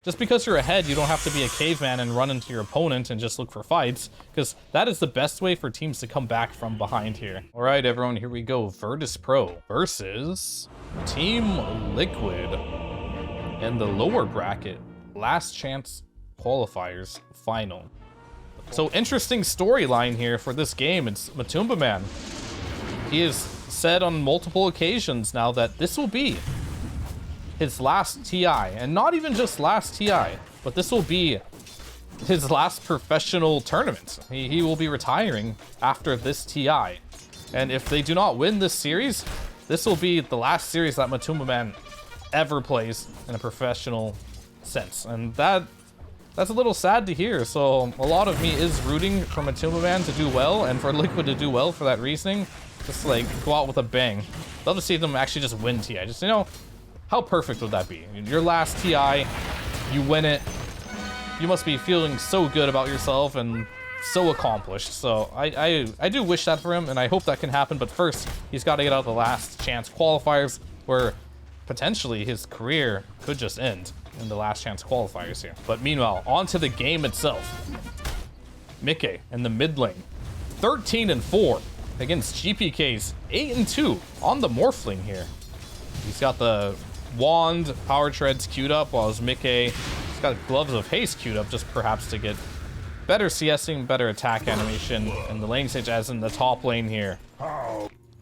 Just because you're ahead, you don't have to be a caveman and run into your opponent and just look for fights, because that is the best way for teams to come back from behind here. All right, everyone, here we go. Virtus.pro versus Team Liquid in the lower bracket. Last chance qualifiers final. So interesting storyline here for this game. It's Matumba Man. He has said on multiple occasions now that this will be his last TI, and not even just last TI, but this will be his last professional tournament. He will be retiring after this TI. And if they do not win this series, this will be the last series that Matumba Man ever plays in a professional sense. And that's a little sad to hear. So a lot of me is rooting for Matumba Man to do well and for Liquid to do well for that reasoning. Just like go out with a bang. Love to see them actually just win TI. Just, you know, how perfect would that be? Your last TI, you win it. You must be feeling so good about yourself and so accomplished. So I do wish that for him, and I hope that can happen. But first, he's got to get out the last chance qualifiers, where potentially his career could just end in the last chance qualifiers here. But meanwhile, on to the game itself. Mickey in the mid lane, 13-4 against GPK's 8-2 on the Morphling here. He's got the wand power treads queued up, while his Mickey, he's got gloves of haste queued up, just perhaps to get better CSing, better attack animation in the lane stage, as in the top lane here.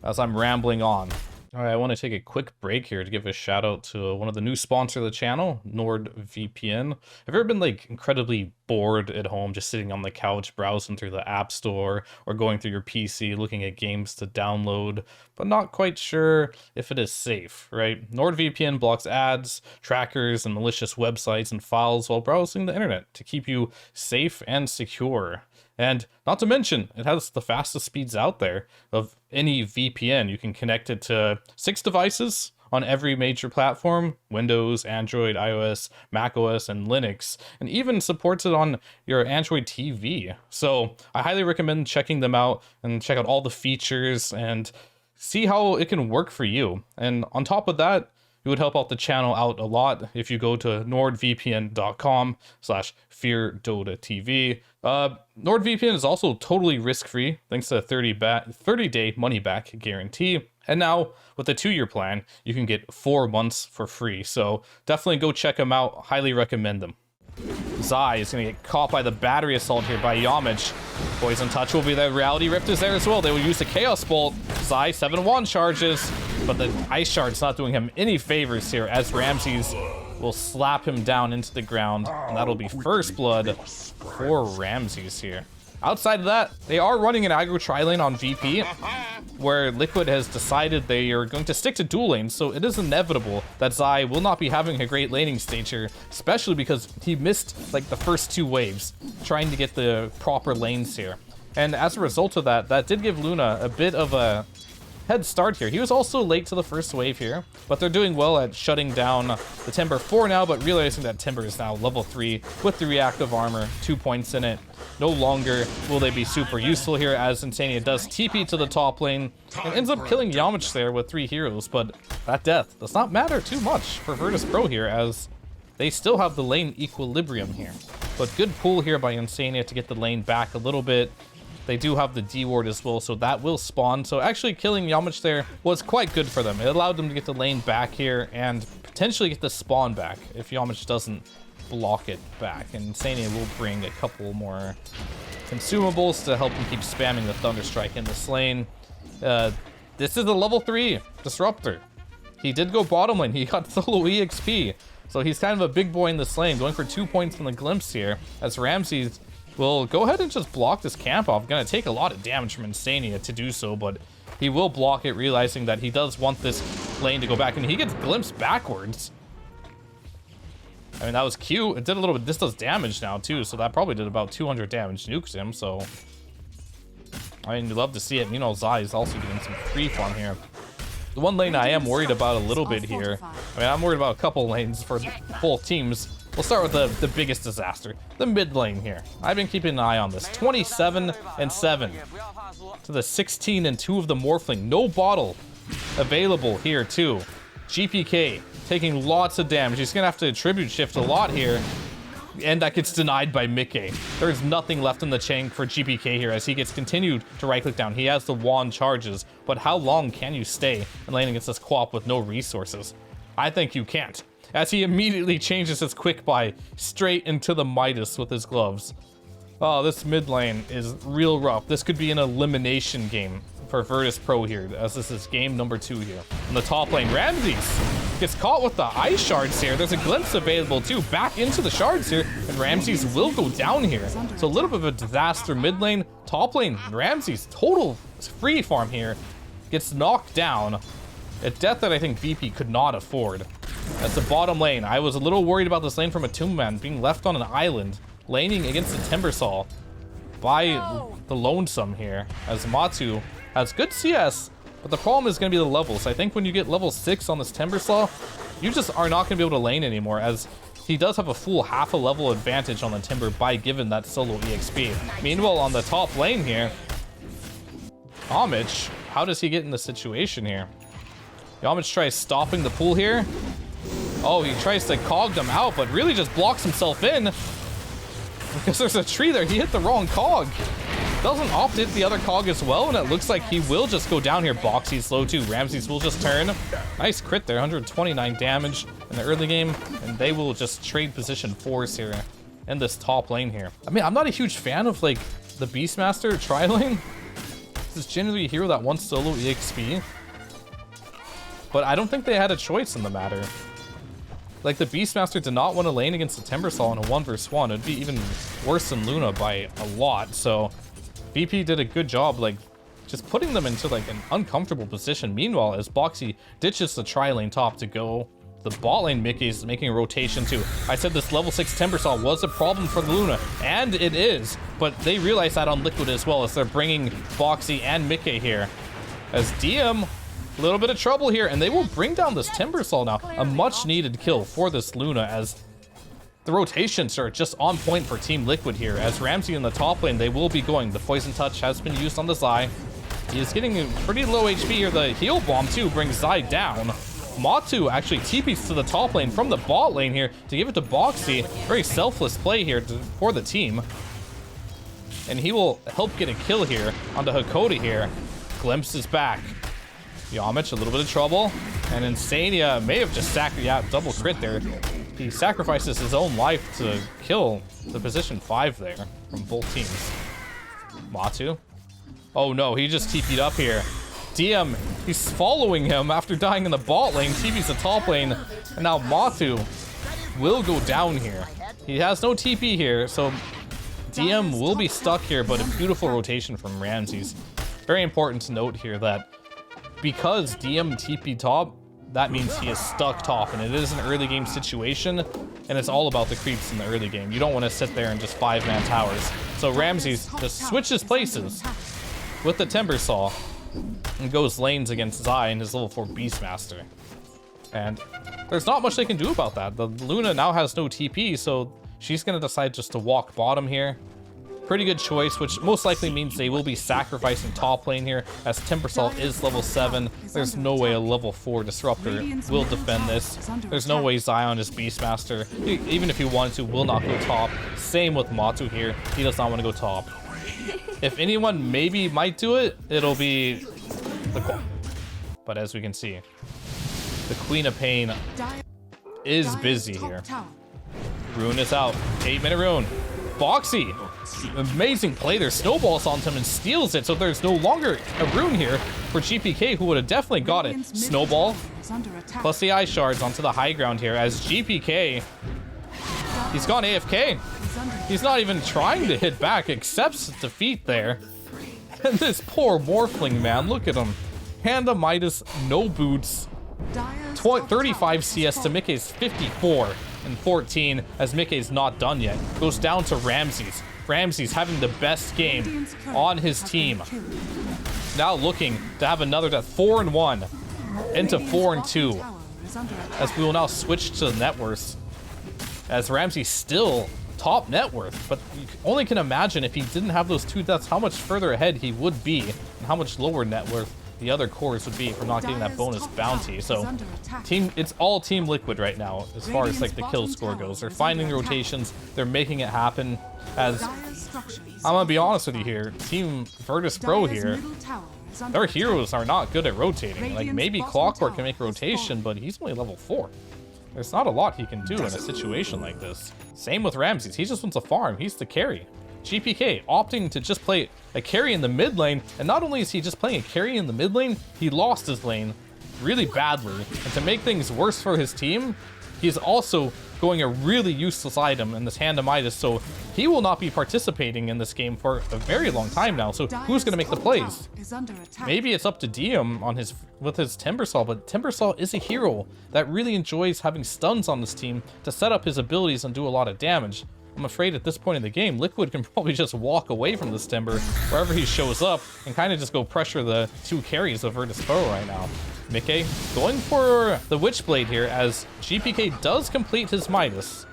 As I'm rambling on. All right, I want to take a quick break here to give a shout out to one of the new sponsors of the channel, NordVPN. Have you ever been like incredibly bored at home, just sitting on the couch, browsing through the app store or going through your PC, looking at games to download, but not quite sure if it is safe, right? NordVPN blocks ads, trackers, and malicious websites and files while browsing the internet to keep you safe and secure. And not to mention, it has the fastest speeds out there of any VPN. You can connect it to 6 devices on every major platform: Windows, Android, iOS, macOS, and Linux, and even supports it on your Android TV. So I highly recommend checking them out and check out all the features and see how it can work for you. And on top of that, it would help out the channel out a lot if you go to nordvpn.com/feardotatv. NordVPN is also totally risk-free thanks to a 30-day money-back guarantee. And now with the 2-year plan, you can get 4 months for free. So definitely go check them out. Highly recommend them. Zai is going to get caught by the battery assault here by Yamich. Poison Touch will be there. Reality Rift is there as well. They will use the Chaos Bolt. Zai 7-1 charges, but the Ice Shard's not doing him any favors here, as Ramses will slap him down into the ground, and that'll be first blood for Ramses here. Outside of that, they are running an aggro tri-lane on VP, where Liquid has decided they are going to stick to dual lanes, so it is inevitable that Zai will not be having a great laning stage here, especially because he missed like the first 2 waves trying to get the proper lanes here. And as a result of that, that did give Luna a bit of a head start here. He was also late to the first wave here, but they're doing well at shutting down the Timber 4 now, but realizing that Timber is now level 3 with the reactive armor, 2 points in it. No longer will they be super useful here, as Insania does TP to the top lane and ends up killing Yamich there with 3 heroes, but that death does not matter too much for Virtus.pro here, as they still have the lane equilibrium here. But good pull here by Insania to get the lane back a little bit. They do have the D ward as well, so that will spawn. So actually killing Yamich there was quite good for them. It allowed them to get the lane back here and potentially get the spawn back if Yamich doesn't block it back. And Insania will bring a couple more consumables to help them keep spamming the Thunderstrike in this lane. This is a level 3 Disruptor. He did go bottom lane. He got solo EXP. So he's kind of a big boy in this lane, going for 2 points in the glimpse here, as Ramses will go ahead and just block this camp off. Gonna take a lot of damage from Insania to do so, but he will block it, realizing that he does want this lane to go back, and he gets glimpsed backwards. I mean, that was cute. It did a little bit. This does damage now too, so that probably did about 200 damage. Nukes him, so I mean, you'd love to see it. You know, Zai is also getting some free fun here. The one lane I am worried about a little bit here, I mean, I'm worried about a couple lanes for both teams. We'll start with the biggest disaster, the mid lane here. I've been keeping an eye on this. 27-7 to the 16-2 of the Morphling. No bottle available here too. GPK taking lots of damage. He's gonna have to attribute shift a lot here. And that gets denied by Mickey. There's nothing left in the tank for GPK here as he gets continued to right click down. He has the wand charges, but how long can you stay in lane against this co-op with no resources? I think you can't, as he immediately changes his quick buy straight into the Midas with his gloves. Oh, this mid lane is real rough. This could be an elimination game for Virtus.pro here, as this is game number 2 here. In the top lane, Ramses gets caught with the ice shards here. There's a glimpse available too, back into the shards here, and Ramses will go down here. So a little bit of a disaster mid lane. Top lane, Ramses, total free farm here, gets knocked down. A death that I think VP could not afford. That's the bottom lane. I was a little worried about this lane from a Tomb Man being left on an island, laning against the Timbersaw by the Lonesome here, as Matu has good CS, but the problem is going to be the levels. I think when you get level 6 on this Timbersaw, you just are not going to be able to lane anymore, as he does have a full half a level advantage on the Timber by given that solo EXP. Meanwhile, on the top lane here, Homage, how does he get in the situation here? Homage tries stopping the pool here. Oh, he tries to cog them out, but really just blocks himself in because there's a tree there. He hit the wrong cog. Doesn't opt hit the other cog as well, and it looks like he will just go down here. Boxy's low too. Ramses will just turn. Nice crit there, 129 damage in the early game, and they will just trade position 4s here in this top lane here. I mean, I'm not a huge fan of like the Beastmaster tri-lane. This is generally a hero that wants solo EXP, but I don't think they had a choice in the matter. Like, the Beastmaster did not want to lane against the Timbersaw in a 1v1. It'd be even worse than Luna by a lot. So VP did a good job, like, just putting them into like an uncomfortable position. Meanwhile, as Boxy ditches the tri-lane top to go, the bot lane Mickey's making a rotation too. I said this level 6 Timbersaw was a problem for the Luna, and it is, but they realize that on Liquid as well, as they're bringing Boxy and Mickey here. As DM, a little bit of trouble here, and they will bring down this Timbersaw now. A much needed kill for this Luna, as the rotations are just on point for Team Liquid here. As Ramsey in the top lane, they will be going. The Poison Touch has been used on the Zai. He is getting a pretty low HP here. The heal bomb too brings Zai down. Matu actually TPs to the top lane from the bot lane here to give it to Boxy. Very selfless play here for the team. And he will help get a kill here onto Hakoda here. Glimpse is back. Yamich, a little bit of trouble, and Insania may have just double crit there. He sacrifices his own life to kill the position 5 there from both teams. Matu. Oh no, he just TP'd up here. DM, he's following him after dying in the bot lane, TP's the top lane, and now Matu will go down here. He has no TP here, so DM will be stuck here, but a beautiful rotation from Ramses. Very important to note here that because DM TP top, that means he is stuck top, and it is an early game situation, and it's all about the creeps in the early game. You don't want to sit there and just 5-man towers. So Ramses just switches places with the Timbersaw and goes lanes against Zai and his level 4 Beastmaster. And there's not much they can do about that. The Luna now has no TP, so she's going to decide just to walk bottom here. Pretty good choice, which most likely means they will be sacrificing top lane here, as Timbersaw is level 7. There's no way a level 4 Disruptor will defend this. There's no way Zion is Beastmaster. Even if he wanted to, will not go top. Same with Matu here. He does not want to go top. If anyone maybe might do it, it'll be the Queen. But as we can see, the Queen of Pain is busy here. Rune is out. 8-minute rune. Boxy, amazing play there, snowballs onto him and steals it, so there's no longer a rune here for GPK, who would have definitely got it. Snowball plus the ice shards onto the high ground here, as GPK, he's gone AFK. He's not even trying to hit back, accepts defeat there. And this poor Morphling, man, look at him. Hand of Midas, no boots, 35 CS to Mickey's 54 and 14, as Mickey's not done yet. Goes down to Ramses. Ramses having the best game on his team. Now looking to have another death. 4-1 into 4-2, as we will now switch to the net worth, as Ramses still top net worth, but you only can imagine if he didn't have those 2 deaths how much further ahead he would be and how much lower net worth the other cores would be for not getting that bonus bounty. So it's all Team Liquid right now as far as like the kill score goes. They're finding rotations, they're making it happen. As I'm gonna be honest with you here, Team Virtus.pro here, their heroes are not good at rotating. Like maybe Clockwork can make rotation, but he's only level 4. There's not a lot he can do in a situation like this. Same with Ramses, he just wants to farm, he's the carry. GPK opting to just play a carry in the mid lane, and not only is he just playing a carry in the mid lane, he lost his lane really badly. And to make things worse for his team, he's also going a really useless item in this Hand of Midas, so he will not be participating in this game for a very long time now. So who's going to make the plays? Maybe it's up to Diem on with his Timbersaw, but Timbersaw is a hero that really enjoys having stuns on this team to set up his abilities and do a lot of damage. I'm afraid at this point in the game, Liquid can probably just walk away from this Timber wherever he shows up and kind of just go pressure the 2 carries of Virtus.pro right now. Mickey going for the Witchblade here as GPK does complete his Midas.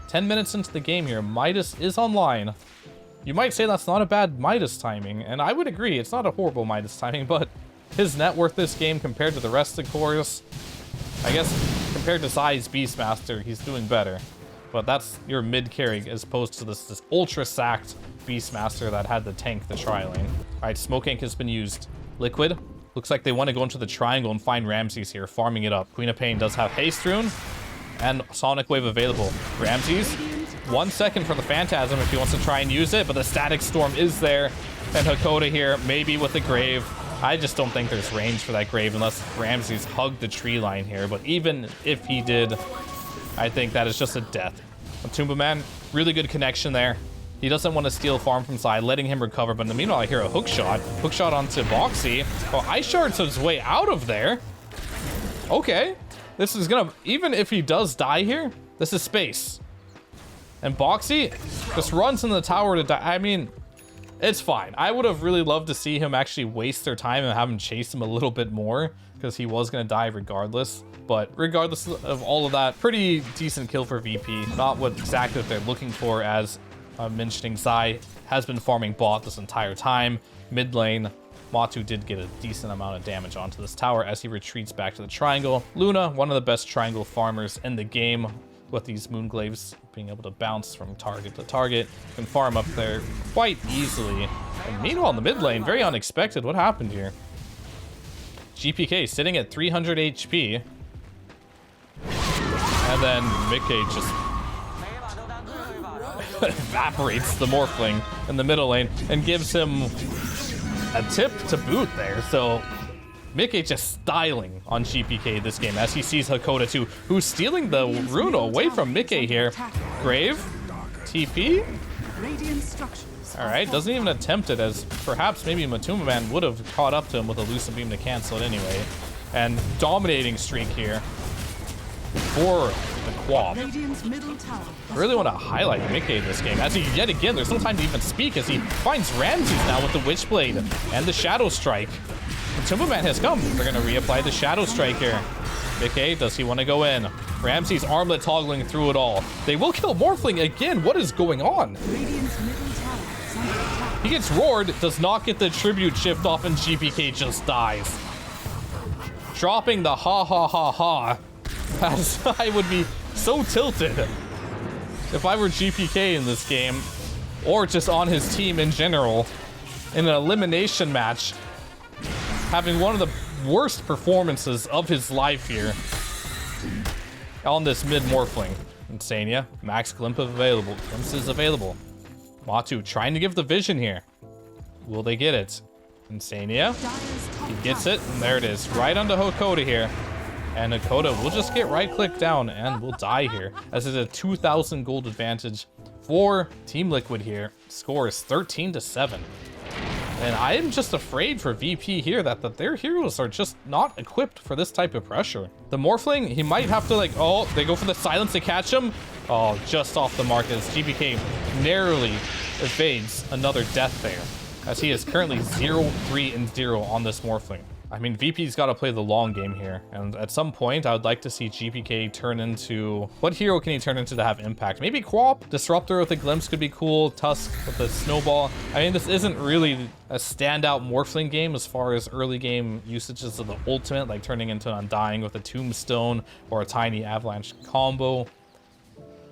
10 minutes into the game here, Midas is online. You might say that's not a bad Midas timing, and I would agree, it's not a horrible Midas timing, but his net worth this game compared to the rest of the cores, I guess compared to Zai's Beastmaster, he's doing better. But that's your mid carry as opposed to this ultra sacked Beastmaster that had the tank the tri lane. Alright, Smoke Ink has been used. Liquid, looks like they want to go into the triangle and find Ramses here, farming it up. Queen of Pain does have Haste Rune and Sonic Wave available. Ramses, 1 second for the Phantasm if he wants to try and use it, but the Static Storm is there. And Hakoda here, maybe with the Grave. I just don't think there's range for that Grave unless Ramses hugged the tree line here, but even if he did, I think that is just a death. Matumba Man, really good connection there. He doesn't want to steal farm from side, letting him recover, but in the meanwhile, I hear a hook shot. Hook shot onto Boxy. Oh, Ice Shard's his way out of there. Okay. This is gonna, even if he does die here, this is space. And Boxy just runs in the tower to die. I mean, it's fine. I would have really loved to see him actually waste their time and have him chase him a little bit more, because he was going to die regardless. But regardless of all of that, pretty decent kill for VP. Not what exactly they're looking for, as mentioning Zai has been farming bot this entire time. Mid lane, Matu did get a decent amount of damage onto this tower as he retreats back to the triangle. Luna, one of the best triangle farmers in the game, with these Moonglaves being able to bounce from target to target, can farm up there quite easily. And meanwhile in the mid lane, very unexpected. What happened here? GPK sitting at 300 HP. And then Mickey just evaporates the Morphling in the middle lane and gives him a tip to boot there. So Mickey just styling on GPK this game as he sees Hakoda too, who's stealing the rune away from Mickey here. Grave, TP. All right, doesn't even attempt it, as perhaps maybe Matumba Man would have caught up to him with a Lucid Beam to cancel it anyway. And dominating streak here for the Quap. I really want to highlight Mickey in this game, as he yet again, there's no time to even speak, as he finds Ramses now with the Witchblade and the Shadow Strike. Matumba Man has come. They're going to reapply the Shadow Strike here. Mickey, does he want to go in? Ramses armlet toggling through it all. They will kill Morphling again. What is going on? He gets roared, does not get the tribute shift off, and GPK just dies. Dropping the ha ha ha ha, as I would be so tilted if I were GPK in this game, or just on his team in general, in an elimination match, having one of the worst performances of his life here on this mid Morphling. Insania, Max Glimpse available. Glimpse is available. Matu trying to give the vision here. Will they get it? Insania, he gets it, and there it is, right onto Hakoda here. And Hakoda will just get right-clicked down and will die here, as it's a 2,000 gold advantage for Team Liquid here. Score is 13-7. And I am just afraid for VP here that their heroes are just not equipped for this type of pressure. The Morphling, he might have to, like, oh, they go for the silence to catch him. Oh, just off the mark as GPK narrowly evades another death there, as he is currently 0-3-0 on this Morphling. I mean, VP's got to play the long game here. And at some point, I would like to see GPK turn into... What hero can he turn into to have impact? Maybe Quap? Disruptor with a glimpse could be cool. Tusk with a snowball. I mean, this isn't really a standout Morphling game as far as early game usages of the ultimate, like turning into an Undying with a Tombstone or a Tiny Avalanche combo.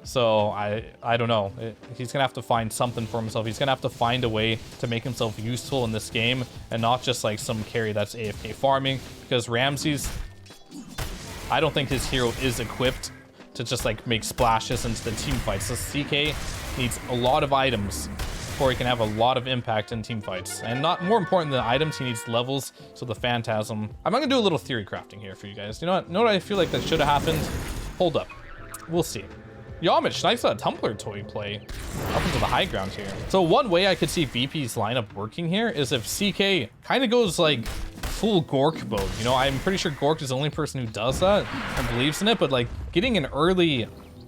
So I don't know. He's gonna have to find something for himself. He's gonna have to find a way to make himself useful in this game and not just like some carry that's AFK farming, because Ramses, I don't think his hero is equipped to just like make splashes into the team fights. So CK needs a lot of items before he can have a lot of impact in team fights. And not more important than items, he needs levels. So the Phantasm. I'm gonna do a little theory crafting here for you guys. You know what I feel like that should have happened? Hold up. We'll see. Yamich, nice Tumbler toy play up into the high ground here. So one way I could see VP's lineup working here is if CK kind of goes like full Gork mode. You know, I'm pretty sure Gork is the only person who does that and believes in it, but like getting an early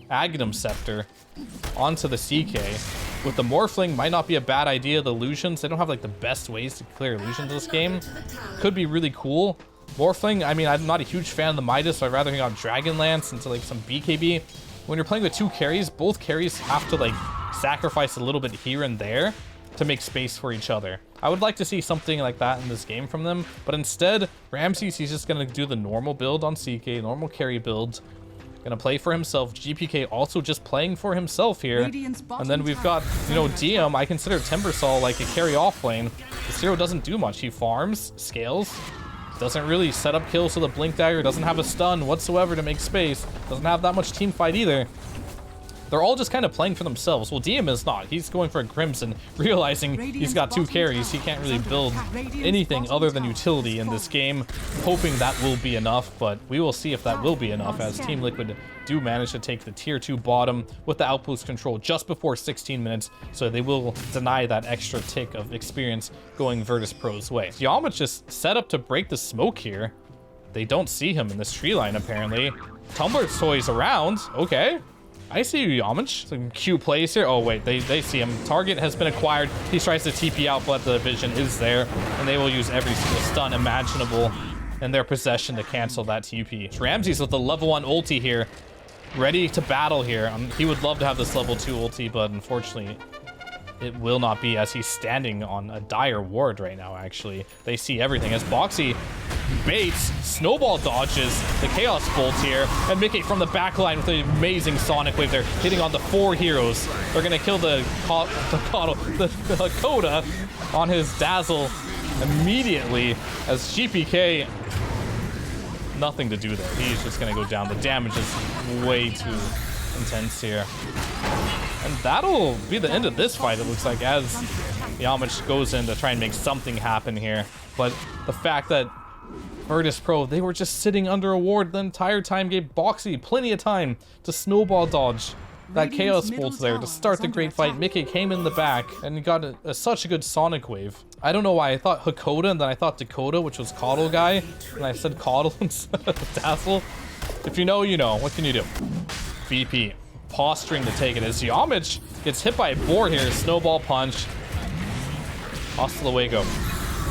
Aghanim Scepter onto the CK with the Morphling might not be a bad idea. The illusions, they don't have like the best ways to clear illusions in this game. Could be really cool. Morphling, I mean, I'm not a huge fan of the Midas, so I'd rather hang on Dragonlance into like some BKB. When you're playing with two carries, both carries have to like sacrifice a little bit here and there to make space for each other. I would like to see something like that in this game from them, but instead, Ramses, he's just gonna do the normal build on CK, normal carry build. Gonna play for himself. GPK also just playing for himself here. And then we've got, you know, DM. I consider Timbersaw like a carry off lane. This hero doesn't do much. He farms, scales, doesn't really set up kills with a Blink Dagger, doesn't have a stun whatsoever to make space, doesn't have that much team fight either. They're all just kind of playing for themselves. Well, DM is not. He's going for a Crimson, realizing he's got two carries. He can't really build anything other than utility in this game, hoping that will be enough, but we will see if that will be enough as Team Liquid do manage to take the tier 2 bottom with the outpost control just before 16 minutes, so they will deny that extra tick of experience going Virtus.pro's way. Yamich just set up to break the smoke here. They don't see him in this tree line, apparently. Tumbler's toys around. Okay. I see you, Yamich. Some Q plays here. Oh, wait. They see him. Target has been acquired. He tries to TP out, but the vision is there, and they will use every single stun imaginable in their possession to cancel that TP. Ramses with the level 1 ulti here, ready to battle here. He would love to have this level 2 ulti, but unfortunately, it will not be, as he's standing on a dire ward right now, actually. They see everything as Boxy baits, snowball dodges the Chaos Bolt here, and Mickey from the back line with an amazing Sonic Wave there, hitting on the 4 heroes. They're going to kill the Coda on his Dazzle immediately, as GPK, nothing to do there. He's just going to go down. The damage is way too intense here. And that'll be the end of this fight, it looks like, as Yamich goes in to try and make something happen here. But the fact that Virtus.pro, they were just sitting under a ward the entire time, gave Boxy plenty of time to snowball dodge that Chaos Bolt there to start the great fight. Mickey came in the back and got such a good Sonic Wave. I don't know why I thought Hakoda and then I thought Dakota, which was Coddle guy, and I said Coddle instead of Dazzle. If you know, you know. What can you do? VP posturing to take it as Yamich gets hit by a board here. Snowball punch. Hasta luego.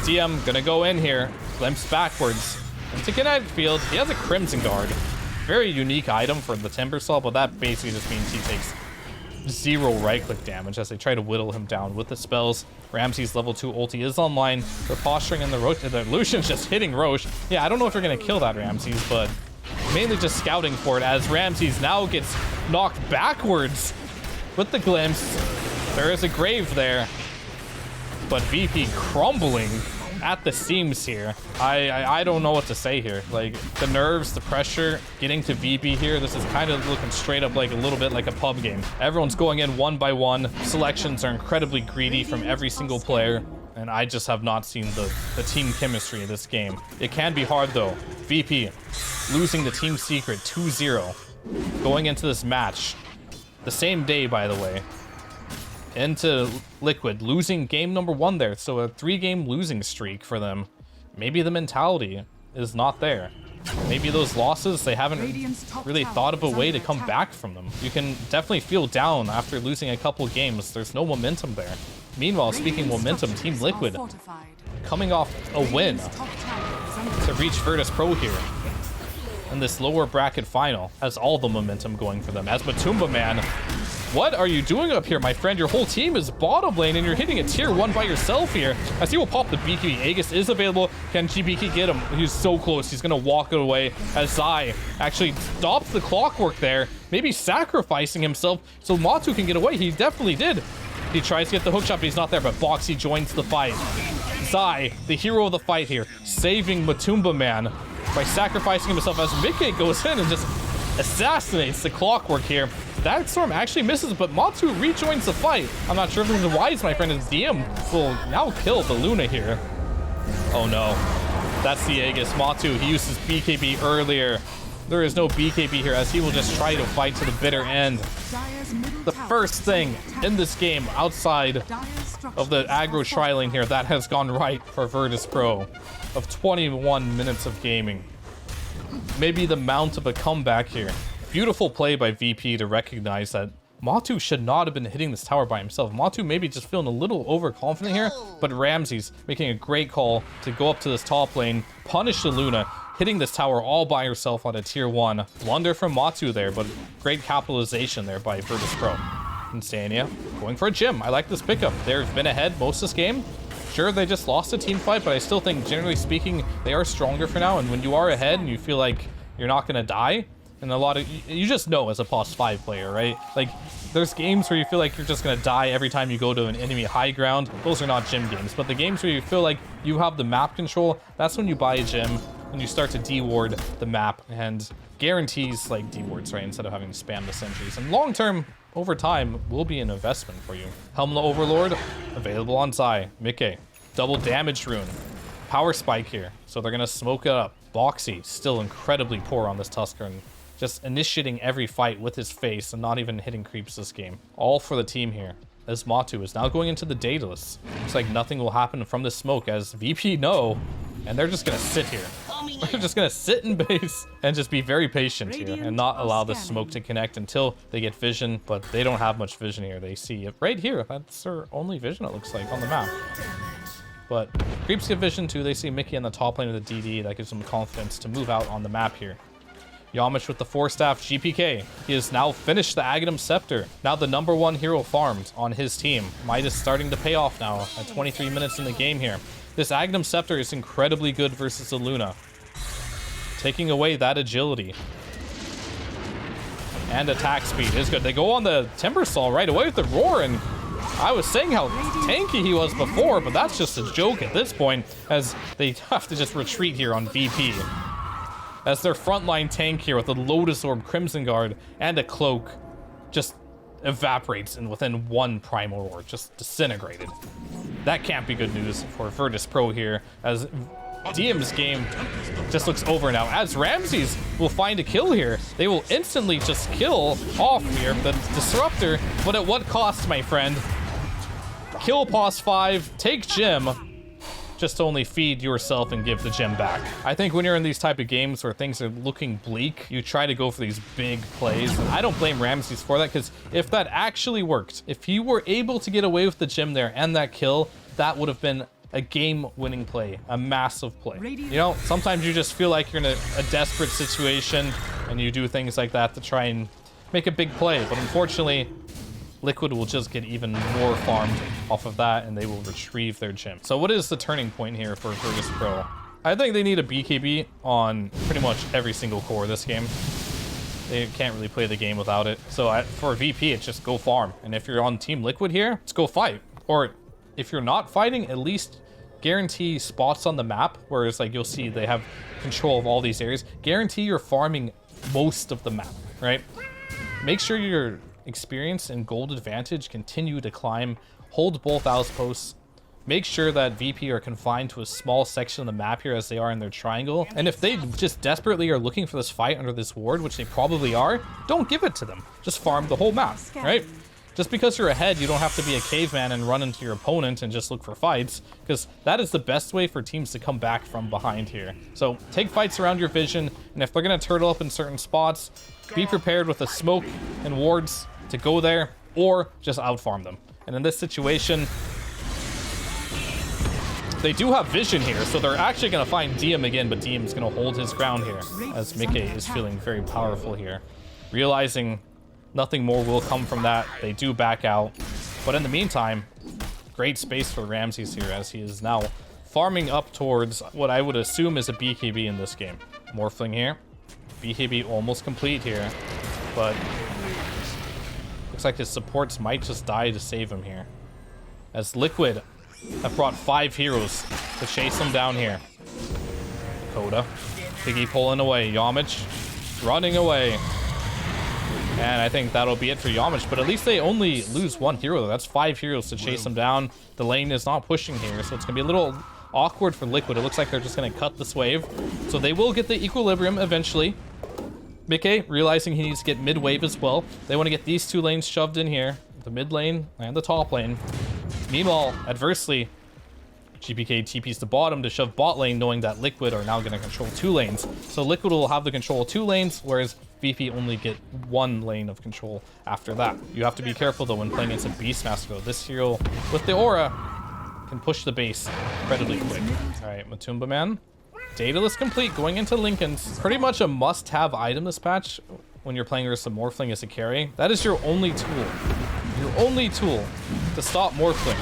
DM gonna go in here. Glimpse backwards into Kinetic Field. He has a Crimson Guard. Very unique item for the Timbersaw, but that basically just means he takes 0 right-click damage as they try to whittle him down with the spells. Ramses' level 2 ulti is online. They're posturing in the Lucian's just hitting Roche. Yeah, I don't know if you're gonna kill that Ramses, but mainly just scouting for it as Ramses now gets knocked backwards with the glimpse. There is a grave there, but VP crumbling at the seams here. I don't know what to say here. Like, the nerves, the pressure, getting to VP here, this is kind of looking straight up like a little bit like a pub game. Everyone's going in one by one. Selections are incredibly greedy from every single player, and I just have not seen the team chemistry of this game. It can be hard though. VP losing the team secret 2-0 going into this match the same day, by the way, into Liquid, losing game number 1 there, so a 3-game losing streak for them. Maybe the mentality is not there. Maybe those losses, they haven't really thought of a way to come back from them. You can definitely feel down after losing a couple games. There's no momentum there. Meanwhile, speaking momentum, Team Liquid coming off a win to reach Virtus.pro here. And this lower bracket final has all the momentum going for them. As Matumba Man, what are you doing up here, my friend? Your whole team is bottom lane and you're hitting a tier 1 by yourself here. As he will pop the BKB. Aegis is available. Can GBK get him? He's so close. He's gonna walk it away as Zai actually stops the clockwork there, maybe sacrificing himself so Matu can get away. He definitely did. He tries to get the hook shot, but he's not there, but Boxy joins the fight. Zai, the hero of the fight here, saving Matumba Man by sacrificing himself as Mickey goes in and just assassinates the clockwork here. That storm actually misses, but Matu rejoins the fight. I'm not sure if this is wise, my friend. His DM will now kill the Luna here. Oh no, that's the Aegis. Matu, he used his BKB earlier. There is no BKB here as he will just try to fight to the bitter end. The first thing in this game outside of the aggro tri-lane here that has gone right for Virtus.pro of 21 minutes of gaming. Maybe the mount of a comeback here. Beautiful play by VP to recognize that Matu should not have been hitting this tower by himself. Matu maybe just feeling a little overconfident here, but Ramses making a great call to go up to this top lane, punish the Luna, hitting this tower all by herself on a tier 1. Blunder from Matu there, but great capitalization there by Virtus.pro. Insania going for a gym. I like this pickup. They've been ahead most of this game. Sure, they just lost a team fight, but I still think, generally speaking, they are stronger for now. And when you are ahead and you feel like you're not going to die, and a lot of, you just know as a pos 5 player, right? Like, there's games where you feel like you're just going to die every time you go to an enemy high ground. Those are not gym games. But the games where you feel like you have the map control, that's when you buy a gym and you start to deward the map and guarantees like dewards, right? Instead of having to spam the sentries. And long term, over time, will be an investment for you. Helmla Overlord, available on Zai. Mickey, double damage rune. Power spike here, so they're gonna smoke it up. Boxy, still incredibly poor on this Tusker, and just initiating every fight with his face and not even hitting creeps this game. All for the team here, as Matu is now going into the Daedalus. Looks like nothing will happen from this smoke as VP know, and they're just gonna sit here. They're just gonna sit in base and just be very patient here and not allow the smoke to connect until they get vision, but they don't have much vision here. They see it right here. That's their only vision, it looks like, on the map. But creeps get vision too. They see Mickey on the top lane of the DD. That gives them confidence to move out on the map here. Yamish with the 4-staff GPK. He has now finished the Aghanim Scepter. Now the #1 hero farmed on his team. Midas starting to pay off now at 23 minutes in the game here. This Aghanim Scepter is incredibly good versus the Luna. Taking away that agility. And attack speed is good. They go on the Timbersaw right away with the Roar, and I was saying how tanky he was before, but that's just a joke at this point, as they have to just retreat here on VP. As their frontline tank here with a Lotus Orb, Crimson Guard, and a Cloak just evaporates and within one Primal Roar, just disintegrated. That can't be good news for Virtus.pro here, as DM's game just looks over now. As Ramses will find a kill here, they will instantly just kill off here the Disruptor, but at what cost, my friend? Kill pos 5, take gem, just to only feed yourself and give the gem back. I think when you're in these type of games where things are looking bleak, you try to go for these big plays. And I don't blame Ramses for that, because if that actually worked, if he were able to get away with the gem there and that kill, that would have been a game-winning play, a massive play. You know, sometimes you just feel like you're in a desperate situation and you do things like that to try and make a big play. But unfortunately, Liquid will just get even more farmed off of that and they will retrieve their gem. So what is the turning point here for Virtus.pro? I think they need a BKB on pretty much every single core of this game. They can't really play the game without it. So for VP, it's just go farm. And if you're on Team Liquid here, let's go fight. Or if you're not fighting, at least guarantee spots on the map, whereas like you'll see they have control of all these areas. Guarantee you're farming most of the map, right? Make sure your experience and gold advantage continue to climb. Hold both outposts. Make sure that VP are confined to a small section of the map here as they are in their triangle. And if they just desperately are looking for this fight under this ward, which they probably are, don't give it to them. Just farm the whole map, right? Just because you're ahead, you don't have to be a caveman and run into your opponent and just look for fights, because that is the best way for teams to come back from behind here. So take fights around your vision, and if they're going to turtle up in certain spots, be prepared with a smoke and wards to go there, or just out farm them. And in this situation, They do have vision here, so they're actually going to find Diem again, but Diem's going to hold his ground here, as Mickey is feeling very powerful here. Realizing nothing more will come from that, they do back out. But in the meantime, great space for Ramses here, as he is now farming up towards what I would assume is a BKB in this game. Morphling here. BKB almost complete here, but looks like his supports might just die to save him here. As Liquid have brought 5 heroes to chase him down here. Coda. Piggy pulling away. Yamich running away. And I think that'll be it for Yamich, but at least they only lose 1 hero though. That's 5 heroes to chase him down. The lane is not pushing here, so it's gonna be a little awkward for Liquid. It looks like they're just gonna cut this wave. So they will get the equilibrium eventually. Mickey realizing he needs to get mid wave as well. They want to get these 2 lanes shoved in here. The mid lane and the top lane. Meanwhile, adversely, GPK TPs the bottom to shove bot lane, knowing that Liquid are now going to control 2 lanes. So Liquid will have the control of 2 lanes, whereas VP only get 1 lane of control after that. You have to be careful though when playing against a Beastmaster though. This hero with the aura can push the base incredibly quick. Alright, Matumba Man. Daedalus complete, going into Lincoln's. Pretty much a must-have item this patch when you're playing versus a Morphling as a carry. That is your only tool. Your only tool to stop Morphling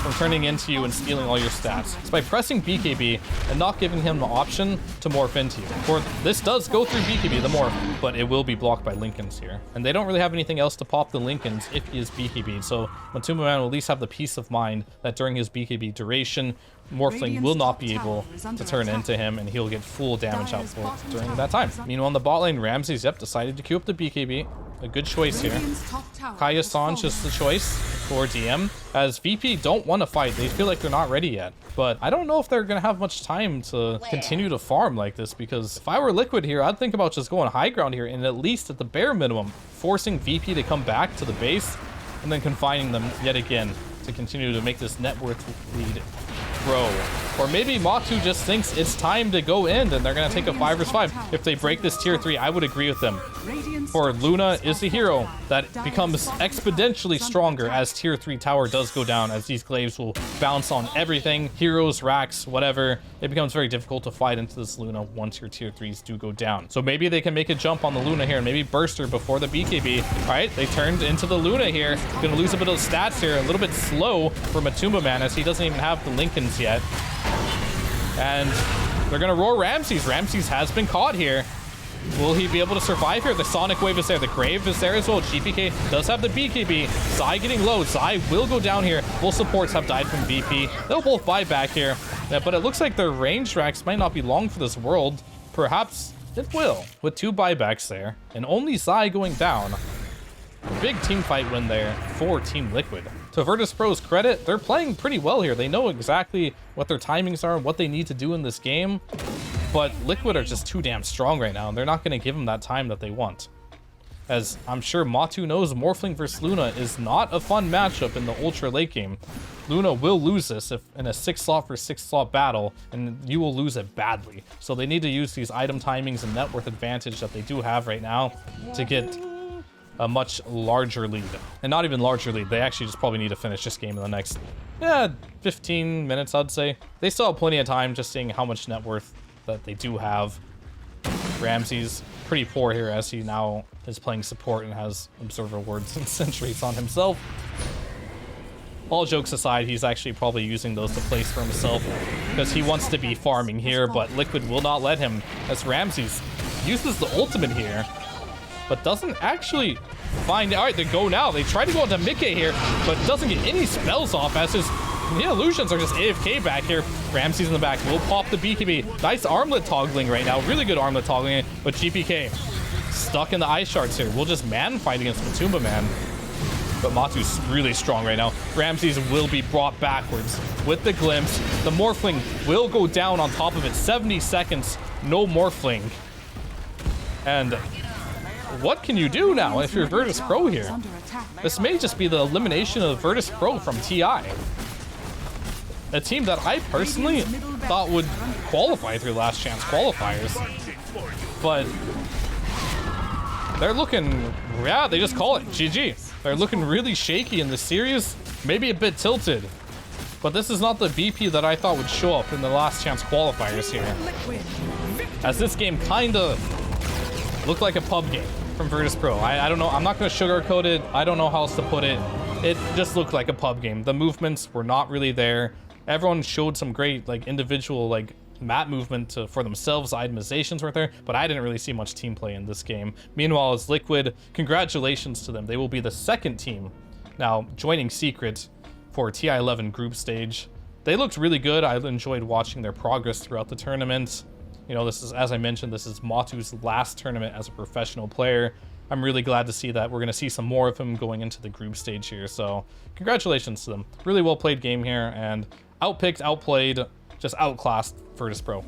from turning into you and stealing all your stats. It's by pressing BKB and not giving him the option to morph into you. For this does go through BKB, the morph, but it will be blocked by Lincolns here. And they don't really have anything else to pop the Lincolns if he is BKB'd. So Matumba Man will at least have the peace of mind that during his BKB duration, Morphling will not be able to turn into him, and he'll get full damage output during that time. Meanwhile, on the bot lane, Ramses, decided to queue up the BKB. A good choice here. Kaya Sanj is the choice for DM, as VP don't want to fight. They feel like they're not ready yet. But I don't know if they're going to have much time to continue to farm like this, because if I were Liquid here, I'd think about just going high ground here and at least at the bare minimum, forcing VP to come back to the base and then confining them yet again to continue to make this net worth lead grow. Or maybe Matu just thinks it's time to go in and they're going to take a 5 vs 5. If they break this tier 3, I would agree with them. For Luna is the hero that becomes exponentially stronger as tier 3 tower does go down, as these glaives will bounce on everything, heroes, racks, whatever. It becomes very difficult to fight into this Luna once your tier 3s do go down. So maybe they can make a jump on the Luna here and maybe burst her before the BKB. All right, they turned into the Luna here. Gonna lose a bit of stats here. A little bit slow for Matumba Man, as he doesn't even have the Lincolns yet. And they're gonna roar Ramses. Ramses has been caught here. Will he be able to survive here? The Sonic Wave is there. The Grave is there as well. GPK does have the BKB. Zai getting low. Zai will go down here. Full supports have died from VP. They'll both buy back here. Yeah, but it looks like their range racks might not be long for this world. Perhaps it will. With 2 buybacks there. And only Zai going down. A big team fight win there for Team Liquid. To Virtus.pro's credit, they're playing pretty well here. They know exactly what their timings are, what they need to do in this game. But Liquid are just too damn strong right now, and they're not going to give them that time that they want. As I'm sure Matu knows, Morphling versus Luna is not a fun matchup in the ultra late game. Luna will lose this if in a 6 slot for 6 slot battle, and you will lose it badly. So they need to use these item timings and net worth advantage that they do have right now to get a much larger lead. And not even larger lead, they actually just probably need to finish this game in the next 15 minutes, I'd say. They still have plenty of time, just seeing how much net worth that they do have. Ramses pretty poor here, as he now is playing support and has Observer Words and Sentries on himself. All jokes aside, he's actually probably using those to place for himself because he wants to be farming here, but Liquid will not let him, as Ramses uses the ultimate here, but doesn't actually find... All right, they go now. They try to go into Mickey here, but doesn't get any spells off, as his illusions are just AFK back here. Ramses in the back will pop the BKB. Nice armlet toggling right now. Really good armlet toggling, but GPK stuck in the ice shards here. We'll just man fight against Matumba Man. But Matu's really strong right now. Ramses will be brought backwards with the glimpse. The Morphling will go down on top of it. 70 seconds, no Morphling. And what can you do now if you're Virtus.pro here? This may just be the elimination of Virtus.pro from TI. A team that I personally thought would qualify through last chance qualifiers. But they're looking, yeah, they just call it GG. They're looking really shaky in the series, maybe a bit tilted. But this is not the BP that I thought would show up in the last chance qualifiers here. As this game kind of looked like a pub game from Virtus.pro. I don't know. I'm not going to sugarcoat it. I don't know how else to put it. It just looked like a pub game. The movements were not really there. Everyone showed some great like individual like map movement for themselves. Itemizations weren't there, but I didn't really see much team play in this game. Meanwhile, as Liquid, congratulations to them. They will be the second team now joining Secret for TI-11 group stage. They looked really good. I enjoyed watching their progress throughout the tournament. You know, this is, as I mentioned, this is Matu's last tournament as a professional player. I'm really glad to see that. We're going to see some more of him going into the group stage here. So congratulations to them. Really well played game here, and outpicked, outplayed, just outclassed Virtus.pro.